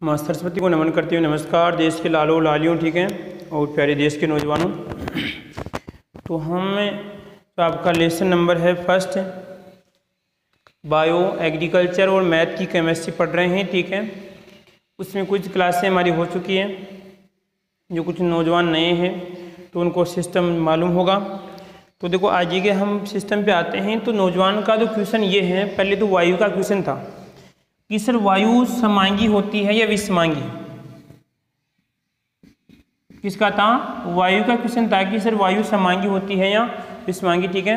माँ सरस्वती को नमन करते हुए नमस्कार देश के लालों लालियों, ठीक है, और प्यारे देश के नौजवानों। तो तो आपका लेसन नंबर है फर्स्ट, बायो एग्रीकल्चर और मैथ की केमिस्ट्री पढ़ रहे हैं, ठीक है। उसमें कुछ क्लासें हमारी हो चुकी हैं। जो कुछ नौजवान नए हैं तो उनको सिस्टम मालूम होगा। तो देखो आज के हम सिस्टम पे आते हैं। तो नौजवान का जो क्वेश्चन ये है, पहले तो वायु का क्वेश्चन था कि सर वायु समांगी होती है या विषमांगी। किसका था? वायु का क्वेश्चन था कि सर वायु समांगी होती है या विषमांगी, ठीक है।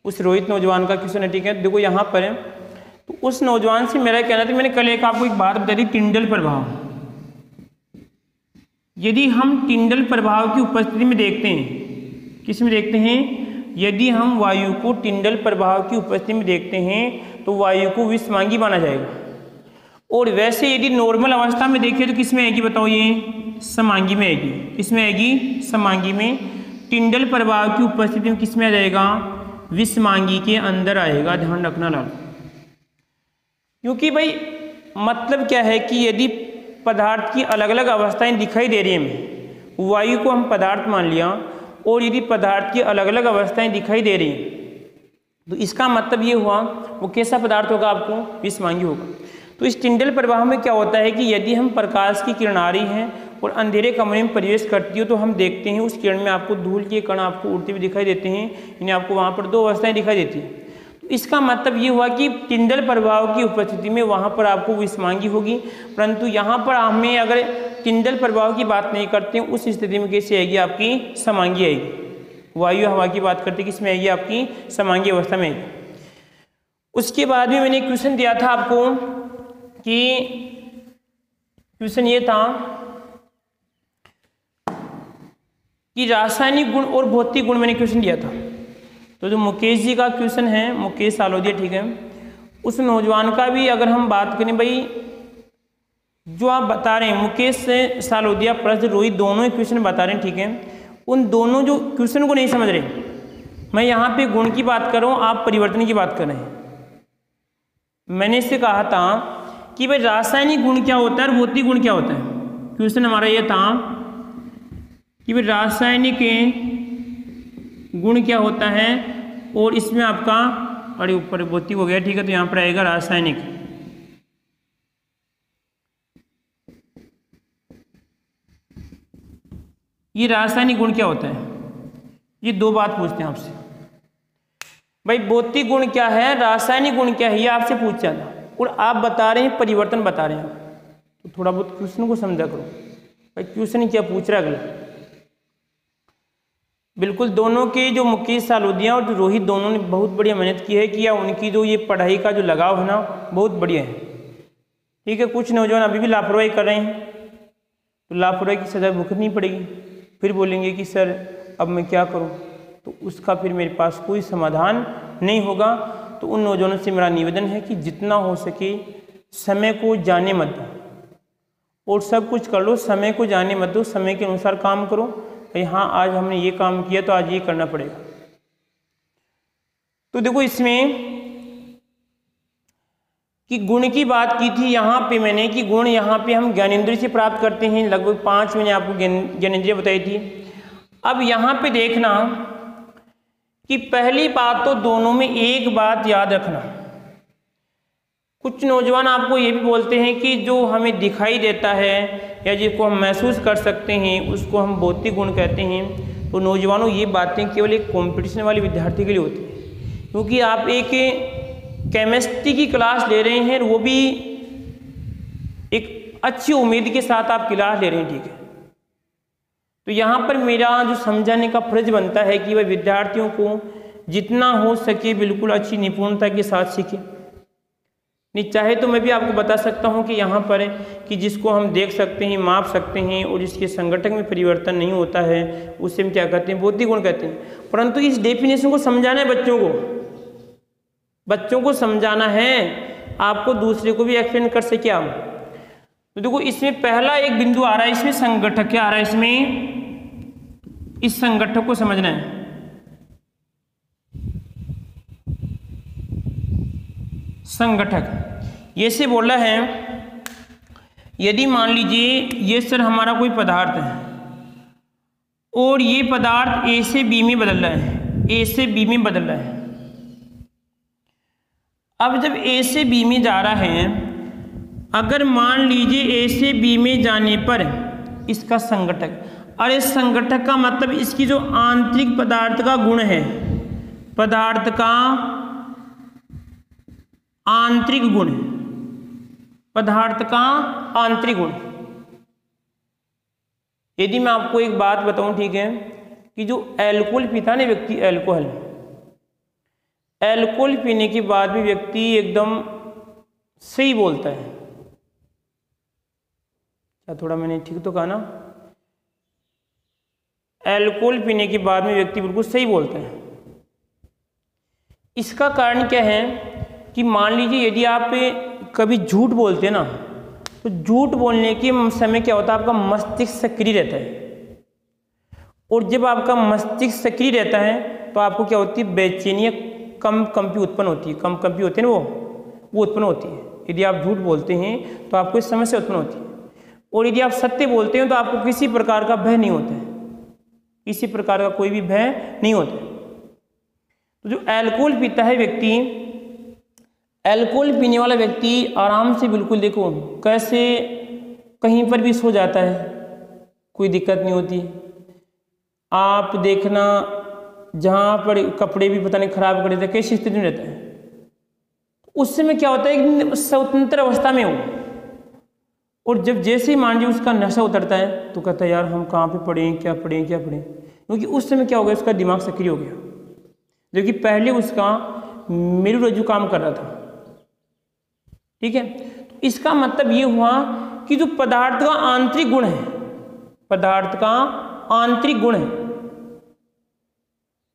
उस रोहित नौजवान का क्वेश्चन है, ठीक है। देखो यहाँ पर है, तो उस नौजवान से मेरा कहना था, मैंने कल एक आपको एक बात बताई थी, टिंडल प्रभाव। यदि हम टिंडल प्रभाव की उपस्थिति में देखते हैं, किस में देखते हैं? यदि हम वायु को टिंडल प्रभाव की उपस्थिति में देखते हैं तो वायु को विषमांगी माना जाएगा। और वैसे यदि नॉर्मल अवस्था में देखिए तो किस में आएगी बताओ? ये समांगी में आएगी। किस में आएगी? समांगी में। टिंडल प्रभाव की उपस्थिति में किस में आ जाएगा? विषमांगी के अंदर आएगा। ध्यान रखना लाल, क्योंकि भाई मतलब क्या है कि यदि पदार्थ की अलग अलग अवस्थाएं दिखाई दे रही हैं, वायु को हम पदार्थ मान लिया, और यदि पदार्थ की अलग अलग अवस्थाएं दिखाई दे रही हैं तो इसका मतलब ये हुआ वो कैसा पदार्थ होगा? आपको विषमांगी होगा। तो इस टिंडल प्रभाव में क्या होता है कि यदि हम प्रकाश की किरण आ रही हैं और अंधेरे कमरे में प्रवेश करती हो तो हम देखते हैं उस किरण में आपको धूल के कण आपको उड़ते हुए दिखाई देते हैं, यानी आपको वहाँ पर दो अवस्थाएं दिखाई देती हैं। तो इसका मतलब ये हुआ कि टिंडल प्रभाव की उपस्थिति में वहाँ पर आपको विषमांगी होगी, परंतु यहाँ पर हमें अगर टिंडल प्रभाव की बात नहीं करते हैं, उस स्थिति में कैसे आएगी? आपकी समांगी आएगी। वायु हवा की बात करते किसमें आएगी? आपकी समांगी अवस्था में आएगी। उसके बाद में मैंने क्वेश्चन दिया था आपको कि क्वेश्चन ये था कि रासायनिक गुण और भौतिक गुण, मैंने क्वेश्चन दिया था। तो जो मुकेश जी का क्वेश्चन है, मुकेश सालोदिया, ठीक है, उस नौजवान का भी अगर हम बात करें, भाई जो आप बता रहे हैं मुकेश से सालोदिया प्लस रोहित दोनों ही क्वेश्चन बता रहे हैं, ठीक है। उन दोनों जो क्वेश्चन को नहीं समझ रहे, मैं यहाँ पे गुण की बात कर रहा हूँ, आप परिवर्तन की बात कर रहे हैं। मैंने इससे कहा था कि भाई रासायनिक गुण क्या होता है और भौतिक गुण क्या होता है। क्वेश्चन हमारा ये था कि भाई रासायनिक गुण क्या होता है, और इसमें आपका अरे ऊपर भौतिक हो गया, ठीक है, तो यहाँ पर आएगा रासायनिक। ये रासायनिक गुण क्या होता है? ये दो बात पूछते हैं आपसे, भाई भौतिक गुण क्या है, रासायनिक गुण क्या है, ये आपसे पूछा था, और आप बता रहे हैं परिवर्तन बता रहे हैं। तो थोड़ा बहुत क्वेश्चन को समझा करो, भाई क्वेश्चन क्या पूछ रहा है अगला। बिल्कुल दोनों के जो मुकेश सालोदिया और जो रोहित दोनों ने बहुत बढ़िया मेहनत की है कि या उनकी जो ये पढ़ाई का जो लगाव है ना बहुत बढ़िया है, ठीक है। कुछ नौजवान अभी भी लापरवाही कर रहे हैं, तो लापरवाही की सजा भुगतनी पड़ेगी। फिर बोलेंगे कि सर अब मैं क्या करूं, तो उसका फिर मेरे पास कोई समाधान नहीं होगा। तो उन नौजवानों से मेरा निवेदन है कि जितना हो सके समय को जाने मत दो, और सब कुछ कर लो, समय को जाने मत दो, समय के अनुसार काम करो। भाई हाँ आज हमने ये काम किया तो आज ये करना पड़ेगा। तो देखो इसमें कि गुण की बात की थी यहाँ पे मैंने, कि गुण यहाँ पे हम ज्ञानेंद्रिय से प्राप्त करते हैं, लगभग 5 मैंने आपको ज्ञानेंद्रिय बताई थी। अब यहाँ पे देखना कि पहली बात तो दोनों में एक बात याद रखना, कुछ नौजवान आपको ये भी बोलते हैं कि जो हमें दिखाई देता है या जिसको हम महसूस कर सकते हैं उसको हम भौतिक गुण कहते हैं। तो नौजवानों ये बातें केवल एक कंपटीशन वाले विद्यार्थी के लिए होती है, क्योंकि आप एक केमिस्ट्री की क्लास ले रहे हैं, वो भी एक अच्छी उम्मीद के साथ आप क्लास ले रहे हैं, ठीक है। तो यहाँ पर मेरा जो समझाने का फर्ज बनता है कि वह विद्यार्थियों को जितना हो सके बिल्कुल अच्छी निपुणता के साथ सीखें। नहीं चाहे तो मैं भी आपको बता सकता हूँ कि यहाँ पर कि जिसको हम देख सकते हैं, माप सकते हैं, और जिसके संगठन में परिवर्तन नहीं होता है उससे हम क्या कहते हैं? भौतिक गुण कहते हैं। परंतु इस डेफिनेशन को समझाना है बच्चों को समझाना है, आपको दूसरे को भी एक्सप्लेन कर सके आप। तो देखो इसमें पहला एक बिंदु आ रहा है, इसमें संगठक क्या आ रहा है, इसमें इस संगठक को समझना है। संगठक ये से बोला है यदि मान लीजिए ये सर हमारा कोई पदार्थ है और ये पदार्थ ए से बी में बदल रहा है, ए से बी में बदल रहा है। अब जब ए से बी में जा रहा है, अगर मान लीजिए ए से बी में जाने पर इसका संघटक, और इस संघटक का मतलब इसकी जो आंतरिक पदार्थ का गुण है, पदार्थ का आंतरिक गुण, पदार्थ का आंतरिक गुण। यदि मैं आपको एक बात बताऊं, ठीक है, कि जो अल्कोहल पीता ना व्यक्ति, अल्कोहल पीने के बाद भी व्यक्ति एकदम सही बोलता है। क्या थोड़ा मैंने ठीक तो कहा ना? अल्कोहल पीने के बाद में व्यक्ति बिल्कुल सही बोलता है। इसका कारण क्या है कि मान लीजिए यदि आप कभी झूठ बोलते हैं ना, तो झूठ बोलने के समय क्या होता है, आपका मस्तिष्क सक्रिय रहता है, और जब आपका मस्तिष्क सक्रिय रहता है तो आपको क्या होती है, बेचैनी, कम कंपी उत्पन्न होती है, कम कंपी होती है ना, वो उत्पन्न होती है। यदि आप झूठ बोलते हैं तो आपको इस समस्या उत्पन्न होती है, और यदि आप सत्य बोलते हैं तो आपको किसी प्रकार का भय नहीं होता है, किसी प्रकार का कोई भी भय नहीं होता है। तो जो अल्कोहल पीता है व्यक्ति, अल्कोहल पीने वाला व्यक्ति आराम से, बिल्कुल देखो कैसे कहीं पर भी सो जाता है, कोई दिक्कत नहीं होती। आप देखना जहाँ पर कपड़े भी पता नहीं खराब कर देते, कैसी स्थिति में रहता है, उस समय क्या होता है कि स्वतंत्र अवस्था में हो, और जब जैसे ही मान लीजिए उसका नशा उतरता है तो कहता है यार हम कहाँ पे पढ़े, क्या पढ़े, क्या पढ़े, क्योंकि उस समय क्या हो गया, उसका दिमाग सक्रिय हो गया, जो कि पहले उसका मेरुरज्जु काम कर रहा था। ठीक है, तो इसका मतलब ये हुआ कि जो पदार्थ का आंतरिक गुण है, पदार्थ का आंतरिक गुण है,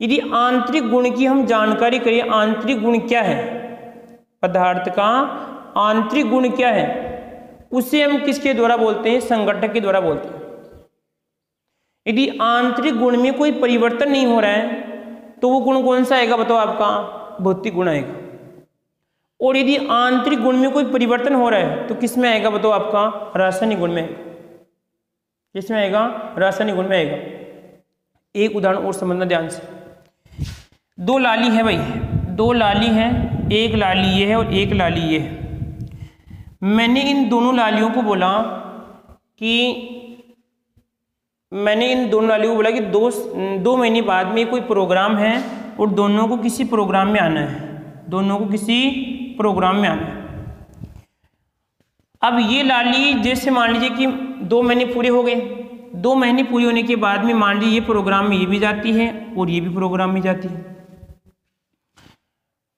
यदि आंतरिक गुण की हम जानकारी करें, आंतरिक गुण क्या है, पदार्थ का आंतरिक गुण क्या है, उसे हम किसके द्वारा बोलते हैं, संघटक के द्वारा बोलते हैं। यदि आंतरिक गुण में कोई परिवर्तन नहीं हो रहा है तो वो गुण कौन सा आएगा, बताओ, आपका भौतिक गुण आएगा। और यदि आंतरिक गुण में कोई परिवर्तन हो रहा है तो किस में आएगा, बताओ, आपका रासायनिक गुण में आएगा। किस में आएगा, रासायनिक गुण में आएगा। एक उदाहरण और समझना ध्यान से। दो लाली है भाई, दो लाली हैं, एक लाली ये है और एक लाली ये है। मैंने इन दोनों लालियों को बोला कि दो महीने बाद में कोई प्रोग्राम है और दोनों को किसी प्रोग्राम में आना है, दोनों को किसी प्रोग्राम में आना है। अब ये लाली जैसे मान लीजिए कि 2 महीने पूरे हो गए, 2 महीने पूरे होने के बाद में मान लीजिए ये प्रोग्राम में ये भी जाती है और ये भी प्रोग्राम में जाती है,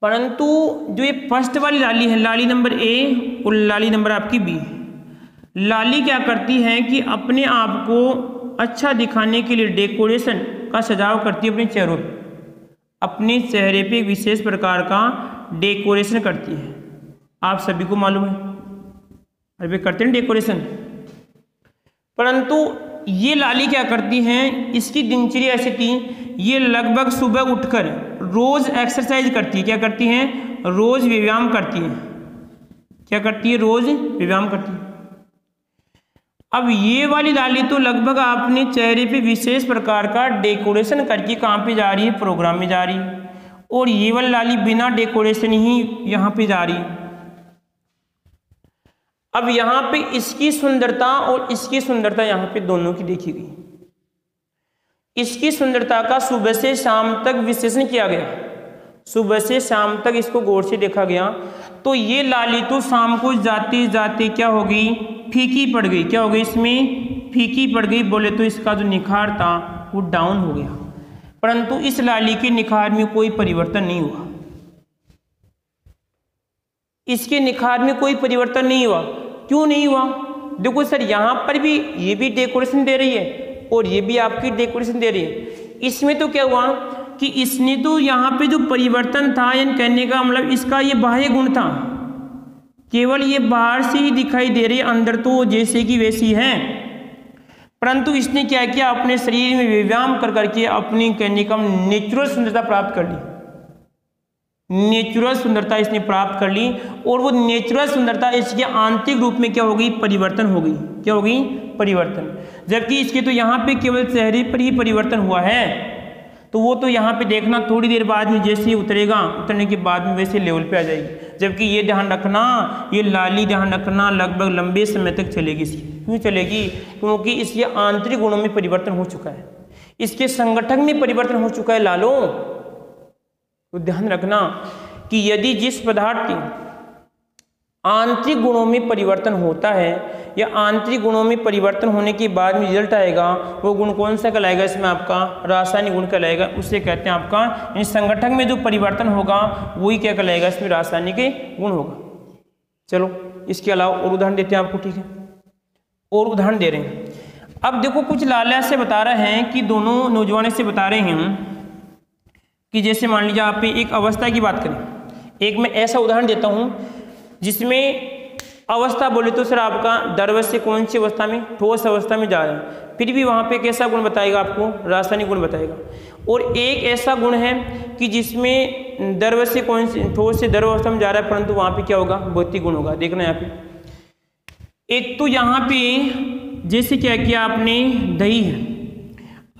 परंतु जो ये फर्स्ट वाली लाली है, लाली नंबर ए और लाली नंबर आपकी बी, लाली क्या करती है कि अपने आप को अच्छा दिखाने के लिए डेकोरेशन का सजाव करती है अपने चेहरों पे, अपने चेहरे पे एक विशेष प्रकार का डेकोरेशन करती है। आप सभी को मालूम है, अरे वे करते हैं डेकोरेशन। परंतु ये लाली क्या करती हैं, इसकी दिनचर्या ऐसी थी, ये लगभग सुबह उठकर रोज एक्सरसाइज करती है। क्या करती हैं, रोज व्यायाम करती है। क्या करती है, रोज व्यायाम करती है। अब ये वाली लाली तो लगभग अपने चेहरे पे विशेष प्रकार का डेकोरेशन करके कहाँ पे जा रही है, प्रोग्राम में जा रही है, और ये वाली लाली बिना डेकोरेशन ही यहाँ पे जा रही है। अब यहाँ पे इसकी सुंदरता और इसकी सुंदरता यहाँ पे दोनों की देखी गई। इसकी सुंदरता का सुबह से शाम तक विश्लेषण किया गया, सुबह से शाम तक इसको गौर से देखा गया, तो ये लाली तो शाम को जाते जाते क्या हो गई, फीकी पड़ गई। क्या हो गई, इसमें फीकी पड़ गई, बोले तो इसका जो निखार था वो डाउन हो गया। परंतु इस लाली के निखार में कोई परिवर्तन नहीं हुआ, इसके निखार में कोई परिवर्तन नहीं हुआ। क्यों नहीं हुआ, देखो सर यहाँ पर भी ये भी डेकोरेशन दे रही है और ये भी आपकी डेकोरेशन दे रही है। इसमें तो क्या हुआ कि इसने तो यहाँ पे जो परिवर्तन था, यानी कहने का मतलब इसका ये बाह्य गुण था, केवल ये बाहर से ही दिखाई दे रही है, अंदर तो जैसे कि वैसी है। परंतु इसने क्या किया, अपने शरीर में व्यायाम कर करके अपनी कहने का नेचुरल सुंदरता प्राप्त कर ली, नेचुरल सुंदरता इसने प्राप्त कर ली, और वो नेचुरल सुंदरता इसके आंतरिक रूप में क्या हो गई, परिवर्तन हो गई। क्या हो गई, परिवर्तन। जबकि इसके तो यहाँ पे केवल चेहरे पर ही परिवर्तन हुआ है, तो वो तो यहाँ पे देखना थोड़ी देर बाद में जैसे ही उतरेगा, उतरने के बाद में वैसे लेवल पे आ जाएगी। जबकि ये ध्यान रखना, ये लाली ध्यान रखना लगभग लंबे समय तक चलेगी। क्यों चलेगी, क्योंकि इसके आंतरिक गुणों में परिवर्तन हो चुका है, इसके संगठन में परिवर्तन हो चुका है लालो। तो ध्यान रखना कि यदि जिस पदार्थ के आंतरिक गुणों में परिवर्तन होता है या आंतरिक गुणों में परिवर्तन होने के बाद में रिजल्ट आएगा, वो गुण कौन सा कहलाएगा, इसमें आपका रासायनिक गुण कहलाएगा। उससे कहते हैं आपका इन संगठन में जो परिवर्तन होगा वही क्या कहलाएगा, इसमें रासायनिक गुण होगा। चलो इसके अलावा और उदाहरण देते हैं आपको, ठीक है, और उदाहरण दे रहे हैं। अब देखो कुछ लाला से बता रहे हैं कि दोनों नौजवान से बता रहे हैं कि जैसे मान लीजिए आप एक अवस्था की बात करें, एक मैं ऐसा उदाहरण देता हूँ जिसमें अवस्था बोले तो सर आपका द्रव्य से कौन सी अवस्था में, ठोस अवस्था में जा रहा है, फिर भी वहाँ पे कैसा गुण बताएगा आपको, रासायनिक गुण बताएगा। और एक ऐसा गुण है कि जिसमें द्रव्य से कौन सी, ठोस से द्रव्य अवस्था में जा रहा है, परंतु वहाँ पे क्या होगा, भौतिक गुण होगा। देखना यहाँ पे एक तो यहाँ पे जैसे क्या किया आपने, दही है।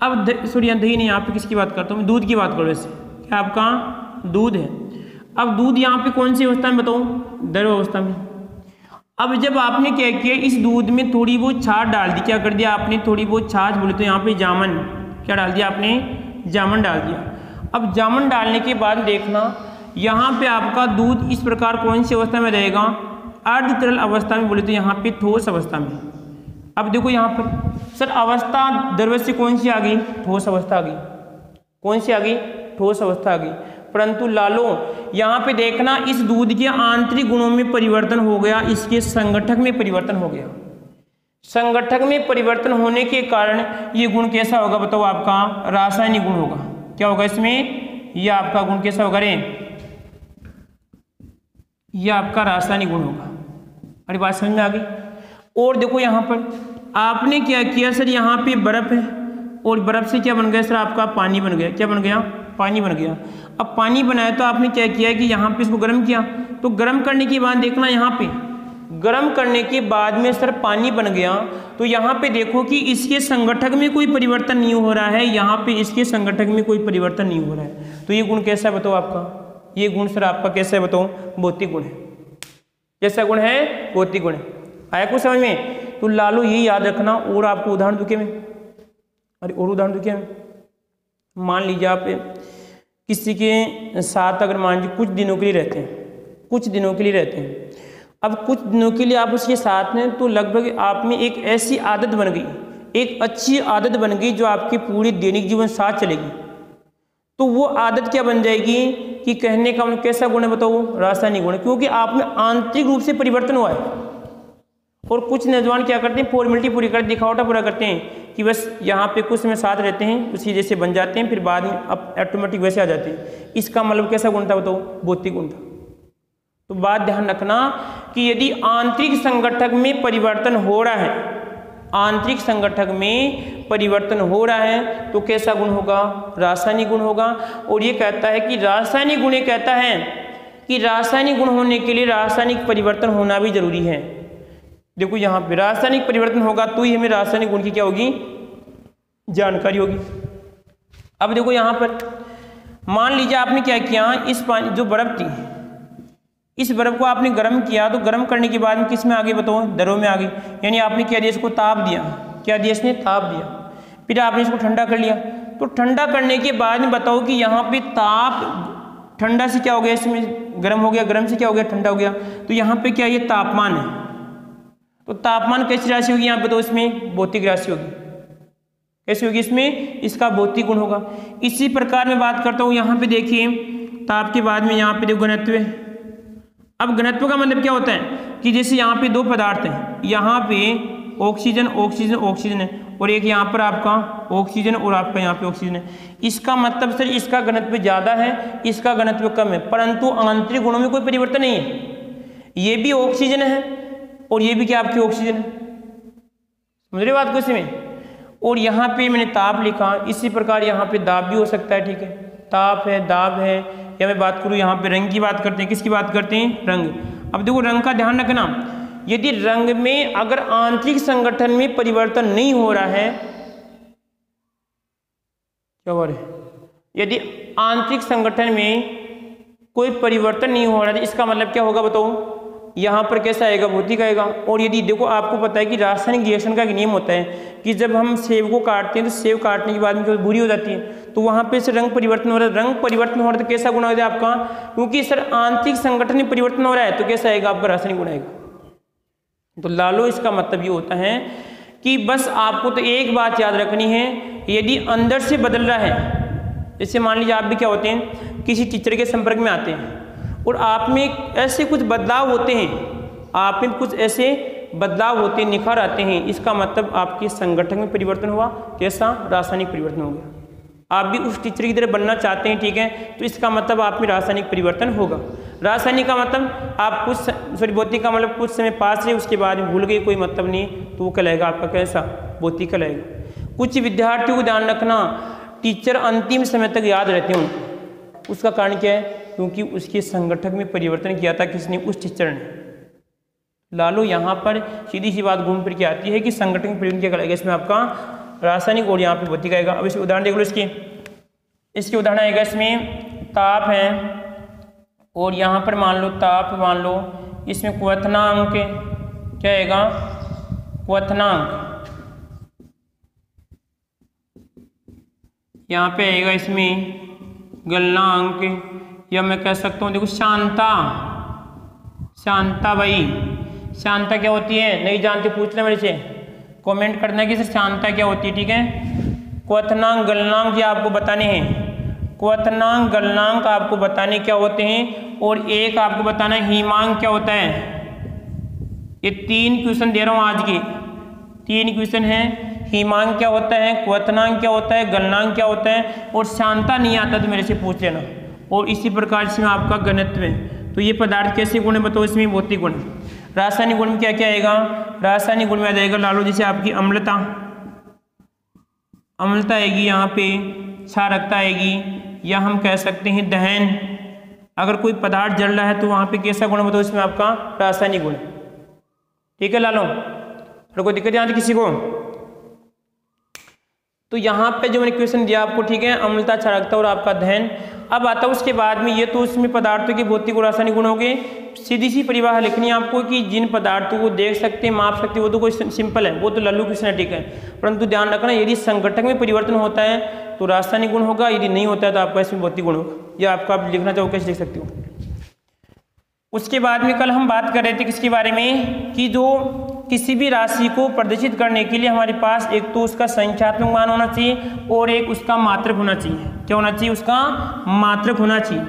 अब सॉरी दही नहीं, यहाँ पे किसकी बात करता हूँ मैं, दूध की बात करो। वैसे क्या आपका दूध है। अब दूध यहाँ पे कौन सी अवस्था में बताऊँ, द्रव्य अवस्था में। अब जब आपने क्या किया, इस दूध में थोड़ी बहुत छाछ डाल दी, क्या कर दिया आपने, थोड़ी बहुत छाछ बोले तो यहाँ पे जामन, क्या डाल दिया आपने, जामन डाल दिया। अब जामन डालने के बाद देखना यहाँ पे आपका दूध इस प्रकार कौन सी अवस्था में रहेगा, अर्ध तरल अवस्था में बोले तो यहाँ पे ठोस अवस्था में। अब देखो यहाँ पर सर अवस्था द्रव्य से कौन सी आ गई, ठोस अवस्था आ गई। कौन सी आ गई, ठोस अवस्था आ गई। परंतु लालो यहाँ पे देखना इस दूध के आंतरिक गुणों में परिवर्तन हो गया, इसके संगठक में परिवर्तन हो गया। संगठक में परिवर्तन होने के कारण ये गुण कैसा होगा बताओ, आपका रासायनिक गुण होगा। क्या होगा इसमें, यह आपका गुण कैसा होगा रे, यह आपका रासायनिक गुण होगा। अरे बात समझ में आ गई। और देखो यहाँ पर आपने क्या किया सर, यहाँ पे बर्फ है और बर्फ से क्या बन गया सर, आपका पानी बन गया। क्या बन गया, पानी बन गया। अब पानी बनाया तो आपने क्या किया कि यहाँ पे इसको गर्म किया, तो गर्म करने के बाद देखना यहाँ पे गर्म करने के बाद में सर पानी बन गया। तो यहाँ पे देखो कि इसके संगठक में कोई परिवर्तन नहीं हो रहा है, यहाँ पे इसके संगठक में कोई परिवर्तन नहीं हो रहा है। तो ये गुण कैसा है बताओ आपका, ये गुण सर आपका कैसा है बताओ, भौतिक गुण है। कैसा गुण है, भौतिक गुण है। आया कुछ समझ में। तो लालो ये याद रखना। और आपको उदाहरण दूं क्या मैं, अरे और उदाहरण दूं क्या मैं, मान लीजिए आप किसी के साथ अगर मान लीजिए कुछ दिनों के लिए रहते हैं, कुछ दिनों के लिए रहते हैं। अब कुछ दिनों के लिए आप उसके साथ हैं, तो लगभग आप में एक ऐसी आदत बन गई, एक अच्छी आदत बन गई जो आपके पूरे दैनिक जीवन साथ चलेगी। तो वो आदत क्या बन जाएगी कि कहने का मतलब कैसा गुण है बताओ, रासायनिक गुण है, क्योंकि आप में आंतरिक रूप से परिवर्तन हुआ है। और कुछ नौजवान क्या करते हैं, फॉर्मेलिटी पूरी कर, दिखावटा पूरा करते हैं कि बस यहाँ पे कुछ समय साथ रहते हैं, उसी जैसे बन जाते हैं, फिर बाद में अब ऑटोमेटिक वैसे आ जाते हैं। इसका मतलब कैसा गुण था बताओ, भौतिक गुण था। तो बात ध्यान रखना कि यदि आंतरिक संगठक में परिवर्तन हो रहा है, आंतरिक संगठक में परिवर्तन हो रहा है, तो कैसा गुण होगा, रासायनिक गुण होगा। और ये कहता है कि रासायनिक गुण, ये कहता है कि रासायनिक गुण होने के लिए रासायनिक परिवर्तन होना भी जरूरी है। देखो यहाँ पे रासायनिक परिवर्तन होगा तो ही हमें रासायनिक गुण की क्या होगी, जानकारी होगी। अब देखो यहाँ पर मान लीजिए आपने क्या किया, इस पानी जो बर्फ थी, इस बर्फ को आपने गर्म किया, तो गर्म करने के बाद में किस में आ गई बताओ, द्रव में आ गई। यानी आपने क्या दिया, इसको ताप दिया। क्या दिया इसने, ताप दिया। फिर आपने इसको ठंडा कर लिया। तो ठंडा करने के बाद में बताओ कि यहाँ पे ताप, ठंडा से क्या हो गया, इसमें गर्म हो गया, गर्म से क्या हो गया, ठंडा हो गया। तो यहाँ पे क्या, ये तापमान है। तो तापमान कैसी राशि होगी यहाँ पे, तो इसमें भौतिक राशि होगी। कैसी होगी इसमें, इसका भौतिक गुण होगा। इसी प्रकार में बात करता हूँ, यहाँ पे देखिए ताप के बाद में यहाँ पे देखो घनत्व। अब घनत्व का मतलब क्या होता है कि जैसे यहाँ पे दो पदार्थ हैं, यहाँ पे ऑक्सीजन ऑक्सीजन ऑक्सीजन है, और एक यहाँ पर आपका ऑक्सीजन और आपका यहाँ पे ऑक्सीजन है। इसका मतलब सर इसका घनत्व ज़्यादा है, इसका घनत्व कम है, परंतु आंतरिक गुणों में कोई परिवर्तन नहीं है। ये भी ऑक्सीजन है और ये भी क्या आपकी ऑक्सीजन है। समझ रहे बात को इसमें। और यहाँ पे मैंने ताप लिखा, इसी प्रकार यहाँ पे दाब भी हो सकता है, ठीक है। ताप है, दाब है, या मैं बात करूँ यहाँ पे रंग की बात करते हैं, किसकी बात करते हैं, रंग। अब देखो रंग का ध्यान रखना, यदि रंग में अगर आंतरिक संगठन में परिवर्तन नहीं हो रहा है, क्या हो रहा है, यदि आंतरिक संगठन में कोई परिवर्तन नहीं हो रहा है, इसका मतलब क्या होगा बताओ, यहाँ पर कैसा आएगा, भौतिक आएगा। और यदि देखो आपको पता है कि रासायनिक रिएक्शन का एक नियम होता है कि जब हम सेब को काटते हैं तो सेब काटने के बाद में भूरी हो जाती है, तो वहाँ पे से रंग परिवर्तन हो रहा है, रंग परिवर्तन हो रहा है तो कैसा गुण आएगा आपका, क्योंकि सर आंतरिक संगठन में परिवर्तन हो रहा है तो कैसा आएगा आपका, रासायनिक गुण आएगा। तो लालो इसका मतलब ये होता है कि बस आपको तो एक बात याद रखनी है, यदि अंदर से बदल रहा है, जैसे मान लीजिए आप भी क्या होते हैं, किसी टीचर के संपर्क में आते हैं और आप में ऐसे कुछ बदलाव होते हैं, आप में कुछ ऐसे बदलाव होते हैं, निखार आते हैं, इसका मतलब आपके संगठन में परिवर्तन हुआ, कैसा, रासायनिक परिवर्तन हो गया। आप भी उस टीचर की तरह बनना चाहते हैं, ठीक है, तो इसका मतलब आप में रासायनिक परिवर्तन होगा। रासायनिक का मतलब आप कुछ भौतिक का मतलब कुछ समय पास रहे उसके बाद में भूल गए, कोई मतलब नहीं, तो वो कहलाएगा आपका कैसा, भौतिक कहलाएगा। कुछ विद्यार्थियों को ध्यान रखना, टीचर अंतिम समय तक याद रहते हैं, उसका कारण क्या है, क्योंकि उसके संगठन में परिवर्तन किया था किसने, उस टीचर ने। लालो यहाँ पर सीधी सी बात घूम फिर के आती है कि संगठन में परिवर्तन क्या करेगा, इसमें आपका रासायनिक और यहाँ पे भौतिक आएगा। अब इसके उदाहरण देख लो, इसके उदाहरण आएगा, इसमें ताप है और यहाँ पर मान लो ताप, मान लो इसमें क्वथनांक क्या आएगा, क्वथनांक यहाँ पे आएगा, इसमें गलनांक, या मैं कह सकता हूँ देखो शांता, शांता भाई, शांता क्या होती है, नहीं जानते पूछना मेरे से, कमेंट करना कि सर शांता क्या होती है, ठीक है। क्वथनांक, गलनांक ये आपको बताने हैं, क्वथनांक गलनांक आपको बताने क्या होते हैं, और एक आपको बताना है हीमांक क्या होता है। ये 3 क्वेश्चन दे रहा हूँ आज के, 3 क्वेश्चन हैं। हीमांक क्या होता है, क्वथनांक क्या होता है, गलनांक क्या होता है, और शांता नहीं आता तो मेरे से पूछ लेना। और इसी प्रकार से आपका घनत्व है, तो ये पदार्थ कैसे गुण है बताओ, इसमें भौतिक गुण। रासायनिक गुण में क्या क्या आएगा, रासायनिक गुण में आ जाएगा लालो, जैसे आपकी अम्लता, अम्लता आएगी, यहाँ पे क्षारकता आएगी, या हम कह सकते हैं दहन, अगर कोई पदार्थ जल रहा है तो वहाँ पे कैसा गुण बताओ, इसमें आपका रासायनिक गुण, ठीक है लालो। और कोई दिक्कत यहाँ थी किसी को, तो यहाँ पे जो मैंने क्वेश्चन दिया आपको, ठीक है, अम्लता, क्षारकता और आपका दहन। अब आता है उसके बाद में, ये तो उसमें पदार्थों के भौतिक और रासायनिक गुण हो गए। सीधी सी परिभाषा लिखनी है आपको कि जिन पदार्थों को देख सकते हैं, माप सकते हैं, वो तो कोई सिंपल है, वो तो लल्लू क्वेश्चनेटिक है, परंतु ध्यान रखना यदि संगठन में परिवर्तन होता है तो रासायनिक गुण होगा, यदि नहीं होता है तो आपका इसमें भौतिक गुण होगा। ये आपका आप लिखना चाहो कैसे लिख सकते हो। उसके बाद में कल हम बात कर रहे थे किसके बारे में, कि जो किसी भी राशि को प्रदर्शित करने के लिए हमारे पास एक तो उसका संख्यात्मक मान होना चाहिए और एक उसका मात्रक होना चाहिए। क्या होना चाहिए, उसका मात्रक होना चाहिए।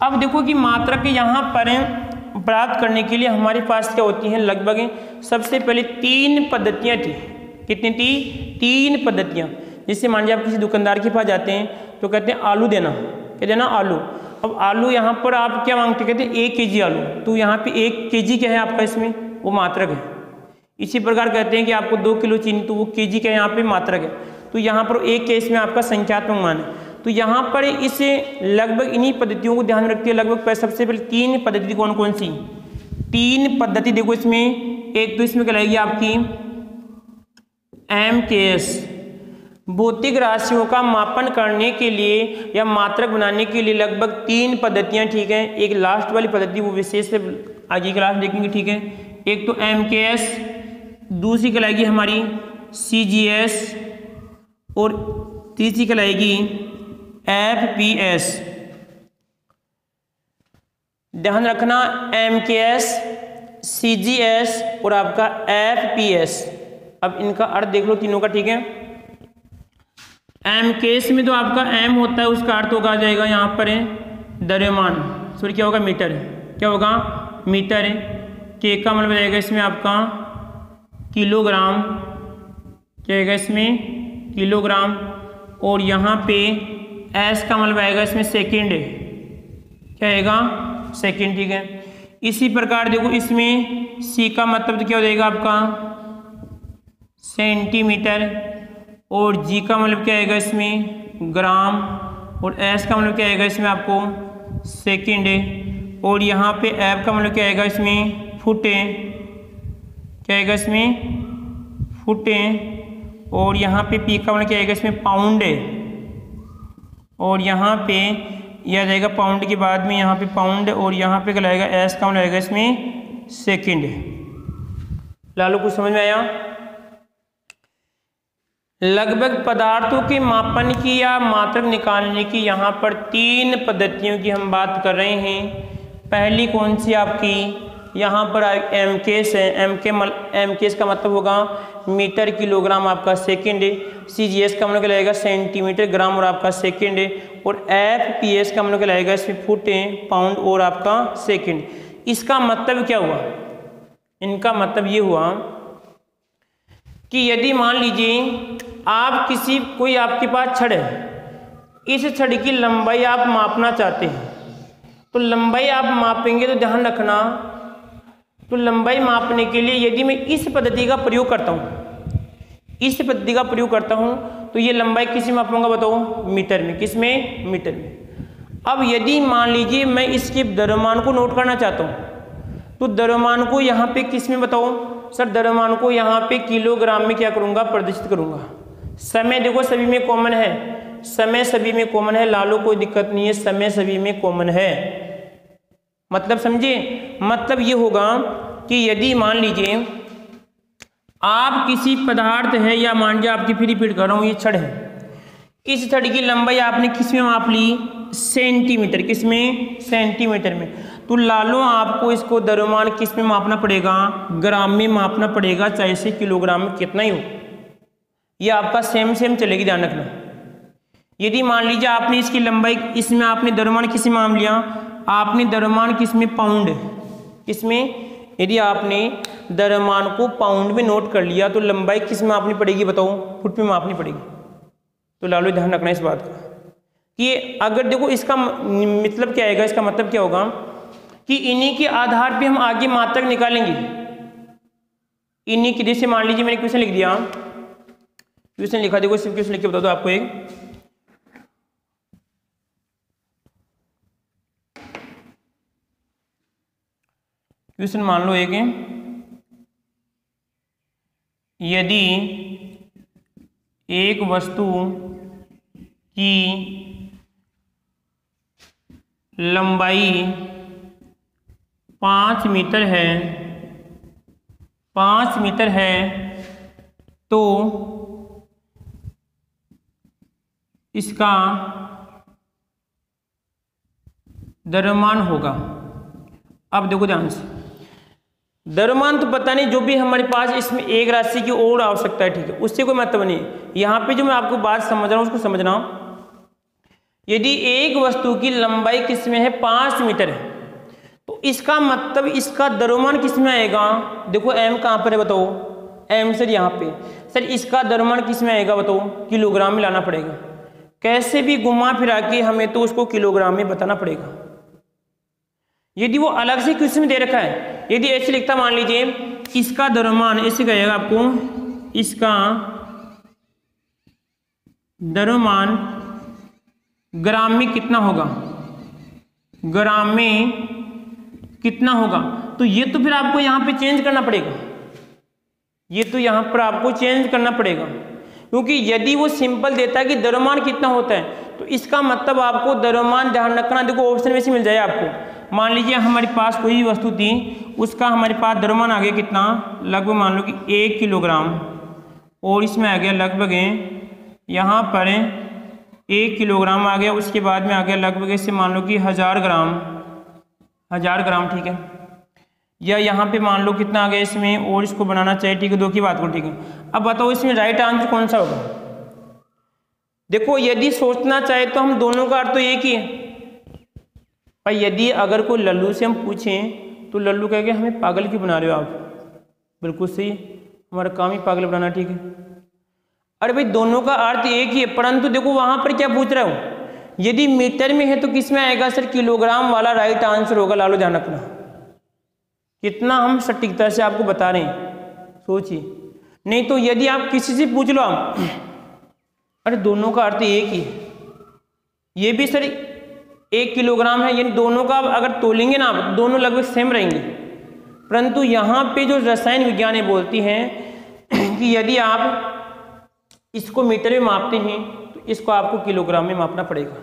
अब देखो कि मात्रक यहाँ पर प्राप्त करने के लिए हमारे पास क्या होती हैं, लगभग सबसे पहले 3 पद्धतियाँ थी। कितनी थी, 3 पद्धतियाँ। जैसे मान लीजिए आप किसी दुकानदार के पास जाते हैं तो कहते हैं आलू देना, क्या देना, आलू। अब आलू यहाँ पर आप क्या मांगते, कहते हैं 1 kg आलू, तो यहाँ पे 1 kg क्या है आपका, इसमें वो मात्रक है। इसी प्रकार कहते हैं कि आपको 2 किलो चीनी, तो वो kg क्या है यहाँ पे मात्रक है, तो यहाँ पर 1 के इसमें आपका संख्यात्मक मान है। तो यहाँ पर इसे लगभग इन्हीं पद्धतियों को ध्यान रखते हैं। लगभग सबसे पहले 3 पद्धति कौन कौन सी, 3 पद्धति देखो इसमें। एक तो इसमें कहलाएगी आपकी MKS, भौतिक राशियों का मापन करने के लिए या मात्रक बनाने के लिए लगभग 3 पद्धतियाँ, ठीक है। एक लास्ट वाली पद्धति वो विशेष आगे क्लास देखेंगे, ठीक है। एक तो MKS, दूसरी कहलाएगी हमारी CGS और तीसरी कहलाएगी FPS। ध्यान रखना MKS, CGS और आपका FPS। अब इनका अर्थ देख लो तीनों का, ठीक है। MKS में तो आपका M होता है, उसका अर्थ होगा जाएगा यहाँ पर है द्रव्यमान, सॉरी क्या होगा, मीटर, क्या होगा, मीटर। K का मतलब जाएगा इसमें आपका किलोग्राम, क्या आएगा इसमें, किलोग्राम। और यहाँ पे S का मतलब आएगा इसमें सेकंड, क्या आएगा, सेकंड, ठीक है। इसी प्रकार देखो इसमें C का मतलब तो क्या हो जाएगा आपका सेंटीमीटर, और G का मतलब क्या आएगा इसमें ग्राम, और एस का मतलब क्या आएगा इसमें आपको सेकेंड है, और यहाँ पे एफ का मतलब क्या आएगा इसमें फुट है, क्या आएगा इसमें फुट है, और यहाँ पे पी का मतलब क्या आएगा इसमें पाउंड है, और यहाँ पे यह रहेगा पाउंड के बाद में यहाँ पे पाउंड, और यहाँ पे क्या आएगा एस का मतलब आएगा इसमें सेकेंड है। लालू कुछ समझ में आया? लगभग पदार्थों के मापन की या मात्रक निकालने की यहाँ पर 3 पद्धतियों की हम बात कर रहे हैं। पहली कौन सी आपकी यहाँ पर एमकेस है, एमकेस का मतलब होगा मीटर किलोग्राम आपका सेकंड है, सीजीएस का मतलब लगेगा सेंटीमीटर ग्राम और आपका सेकंड है, और एफपीएस का मतलब लगेगा इसमें फुट है पाउंड और आपका सेकंड। इसका मतलब क्या हुआ? इनका मतलब ये हुआ कि यदि मान लीजिए आप कोई आपके पास छड़ है, इस छड़ की लंबाई आप मापना चाहते हैं, तो लंबाई आप मापेंगे तो ध्यान रखना, तो लंबाई मापने के लिए यदि मैं इस पद्धति का प्रयोग करता हूँ, तो ये लंबाई किस में मापूंगा बताओ? मीटर में। किस में? मीटर में। अब यदि मान लीजिए मैं इसके द्रव्यमान को नोट करना चाहता हूँ, तो द्रव्यमान को यहाँ पे किस में बताओ? सर द्रव्यमान को यहाँ पे किलोग्राम में क्या करूँगा? प्रदर्शित करूँगा। समय देखो सभी में कॉमन है, समय सभी में कॉमन है, लालो कोई दिक्कत नहीं है, समय सभी में कॉमन है। मतलब समझिए, मतलब ये होगा कि यदि मान लीजिए आप किसी पदार्थ है, या मान लीजिए आपकी फिर रिपीट कर रहा हूँ, ये छड़ है, इस छड़ की लंबाई आपने किस में माप ली? सेंटीमीटर। किस में? सेंटीमीटर में। तो लालो आपको इसको द्रव्यमान किस में मापना पड़ेगा? ग्राम में मापना पड़ेगा, चाहे से किलोग्राम में कितना ही हो, ये आपका सेम चलेगी, ध्यान रखना। यदि मान लीजिए आपने इसकी लंबाई, इसमें आपने द्रव्यमान किस में माप लिया? आपने द्रव्यमान किस में? पाउंड। इसमें यदि आपने द्रव्यमान को पाउंड में नोट कर लिया, तो लंबाई किस में मापनी पड़ेगी बताओ? फुट में मापनी पड़ेगी। तो लालो ध्यान रखना इस बात का कि अगर देखो इसका मतलब क्या आएगा, इसका मतलब क्या होगा कि इन्हीं के आधार पे हम आगे मात्रक निकालेंगे। इन्हीं की, जैसे मान लीजिए मैंने क्वेश्चन लिख दिया, क्वेश्चन लिखा, देखो सिर्फ क्वेश्चन लिख के बता दो आपको। एक क्वेश्चन मान लो, एक है, यदि एक वस्तु की लंबाई 5 मीटर है, 5 मीटर है, तो इसका द्रव्यमान होगा। अब देखो ध्यान से, द्रव्यमान तो पता नहीं, जो भी हमारे पास इसमें एक राशि की और आवश्यकता है, ठीक है, उससे कोई मतलब नहीं। यहाँ पे जो मैं आपको बात समझ रहा हूँ उसको समझना। यदि एक वस्तु की लंबाई किस में है? 5 मीटर है, तो इसका मतलब इसका द्रव्यमान किस में आएगा? देखो एम कहाँ पर है बताओ? एम सर यहाँ पे। सर इसका द्रव्यमान किस में आएगा बताओ? किलोग्राम में लाना पड़ेगा। कैसे भी घुमा फिरा के हमें तो उसको किलोग्राम में बताना पड़ेगा। यदि वो अलग से क्वेश्चन में दे रखा है, यदि ऐसे लिखता, मान लीजिए इसका द्रव्यमान ऐसे कहेगा आपको, इसका द्रव्यमान ग्राम में कितना होगा? ग्राम में कितना होगा? तो ये तो फिर आपको यहाँ पे चेंज करना पड़ेगा, ये तो यहाँ पर आपको चेंज करना पड़ेगा, क्योंकि यदि वो सिंपल देता है कि द्रव्यमान कितना होता है, तो इसका मतलब आपको द्रव्यमान, ध्यान रखना, देखो ऑप्शन में से मिल जाए आपको। मान लीजिए हमारे पास कोई भी वस्तु थी, उसका हमारे पास द्रव्यमान आ गया कितना? लगभग मान लो कि 1 किलोग्राम, और इसमें आ गया लगभग यहाँ पर 1 किलोग्राम आ गया, उसके बाद में आ गया लगभग इससे मान लो कि 1000 ग्राम, ठीक है, या यहाँ पे मान लो कितना आ गया इसमें, और इसको बनाना चाहिए, ठीक है, 2 की बात करो, ठीक है। अब बताओ इसमें राइट आंसर कौन सा होगा? देखो यदि सोचना चाहे तो हम दोनों का अर्थ तो एक ही है, पर यदि अगर कोई लल्लू से हम पूछें तो लल्लू कहेगा हमें पागल क्यों बना रहे हो आप? बिल्कुल सही, हमारा काम ही पागल बनाना, ठीक है। अरे भाई दोनों का अर्थ एक ही है, परंतु देखो वहां पर क्या पूछ रहा हूं, यदि मीटर में है तो किस में आएगा? सर किलोग्राम वाला राइट आंसर होगा। लालो ध्यान रखना, कितना हम सटीकता से आपको बता रहे हैं, सोचिए। नहीं तो यदि आप किसी से पूछ लो, अरे दोनों का अर्थ एक ही है, ये भी सर 1 किलोग्राम है, यानी दोनों का अगर तोलेंगे ना आप, दोनों लगभग सेम रहेंगे। परंतु यहाँ पे जो रसायन विज्ञान ये बोलती हैं कि यदि आप इसको मीटर में मापते हैं तो इसको आपको किलोग्राम में मापना पड़ेगा।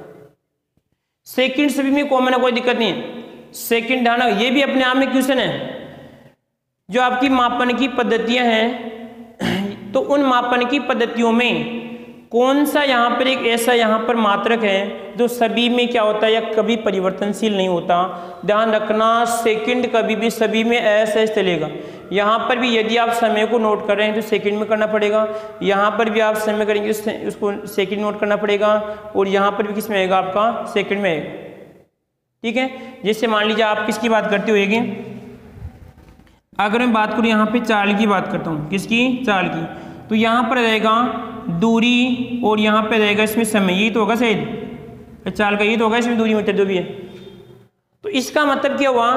सेकंड सभी में कॉमन है, कोई दिक्कत नहीं है। सेकंड ध्यान, ये भी अपने आप में क्वेश्चन है। जो आपकी मापन की पद्धतियां हैं तो उन मापन की पद्धतियों में कौन सा यहाँ पर एक ऐसा यहाँ पर मात्रक है जो सभी में क्या होता है या कभी परिवर्तनशील नहीं होता। ध्यान रखना, सेकंड कभी भी सभी में ऐसा चलेगा। यहाँ पर भी यदि आप समय को नोट कर रहे हैं तो सेकंड में करना पड़ेगा, यहाँ पर भी आप समय करेंगे उसको सेकंड नोट करना पड़ेगा, और यहाँ पर भी किस में आएगा आपका सेकंड में आएगा। ठीक है, जैसे मान लीजिए आप किसकी बात करते होंगे, अगर मैं बात करूँ यहाँ पे चाल की बात करता हूँ, किसकी, चाल की, तो यहाँ पर रहेगा दूरी और यहाँ पे रहेगा इसमें समय, यही तो होगा शायद चाल का, यही तो होगा इसमें दूरी मीटर जो भी है। तो इसका मतलब क्या हुआ,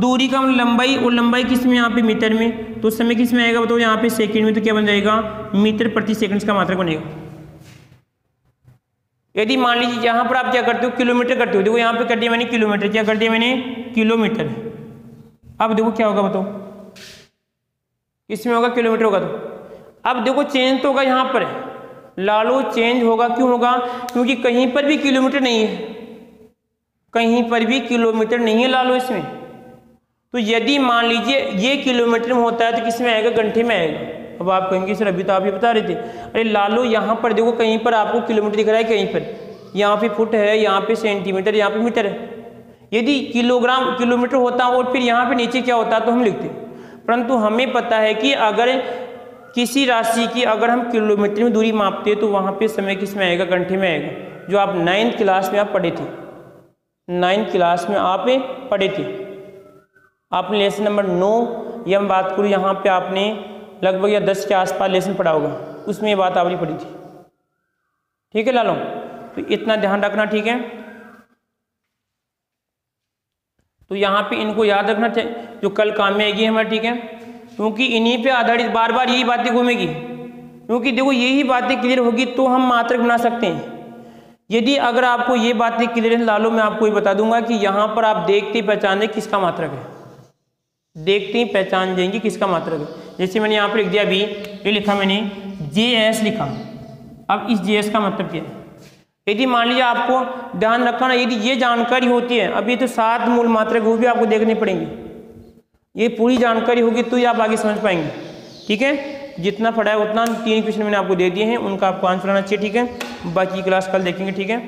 दूरी का लंबाई, और लंबाई किस में यहाँ पे मीटर में, तो समय किस में आएगा बताओ, यहाँ पे सेकंड में, तो क्या बन जाएगा मीटर प्रति सेकंड का मात्रक बनेगा। यदि मान लीजिए यहाँ पर आप क्या करते हो, किलोमीटर करते हो, देखो यहाँ पे कर दिया मैंने किलोमीटर, क्या कर दिया मैंने किलोमीटर। अब देखो क्या होगा बताओ, किसमें होगा, किलोमीटर होगा। तो अब देखो चेंज तो होगा, यहाँ पर लालो चेंज होगा, क्यों होगा, क्योंकि कहीं पर भी किलोमीटर नहीं है, कहीं पर भी किलोमीटर नहीं है लालो इसमें। तो यदि मान लीजिए ये किलोमीटर में होता है तो किस में आएगा, घंटे में आएगा। अब आप कहेंगे सर अभी तो आप ये बता रहे थे, अरे लालो यहाँ पर देखो कहीं पर आपको किलोमीटर दिख रहा है, कहीं पर यहाँ पे फुट है, यहाँ पे सेंटीमीटर, यहाँ पे मीटर है। यदि किलोग्राम किलोमीटर होता और फिर यहाँ पे नीचे क्या होता तो हम लिखते, परंतु हमें पता है कि अगर किसी राशि की अगर हम किलोमीटर में दूरी मापते हैं तो वहाँ पे समय किस में आएगा, घंटे में आएगा, जो आप 9th क्लास में आप पढ़े थे, 9th क्लास में आप पढ़े थे। आपने लेसन नंबर 9 या मैं बात करूँ यहाँ पे आपने लगभग या 10 के आसपास लेसन पढ़ा होगा, उसमें ये बात आपने पढ़ी थी। ठीक है लालो, तो इतना ध्यान रखना, ठीक है। तो यहाँ पे इनको याद रखना चाहिए, जो कल काम में आएगी हमारे, ठीक है, क्योंकि इन्हीं पे आधारित बार बार यही बातें घूमेगी, क्योंकि देखो यही बातें क्लियर होगी तो हम मात्रक बना सकते हैं। यदि अगर आपको ये बातें क्लियर है लालो, मैं आपको ये बता दूंगा कि यहाँ पर आप देखते ही पहचान दें किसका मात्रक है, देखते ही पहचान जाएंगे किसका मात्रक है। जैसे मैंने यहाँ पर लिख दिया, अभी ये लिखा मैंने JS लिखा। अब इस JS का मतलब क्या है, यदि मान लीजिए आपको ध्यान रखना, यदि ये जानकारी होती है, अब ये तो 7 मूल मात्रक वो भी आपको देखने पड़ेंगे, ये पूरी जानकारी होगी तो ही आप आगे समझ पाएंगे। ठीक है, जितना पढ़ा है उतना 3 क्वेश्चन मैंने आपको दे दिए हैं, उनका आपको आंसर आना चाहिए। ठीक है, बाकी क्लास कल देखेंगे। ठीक है।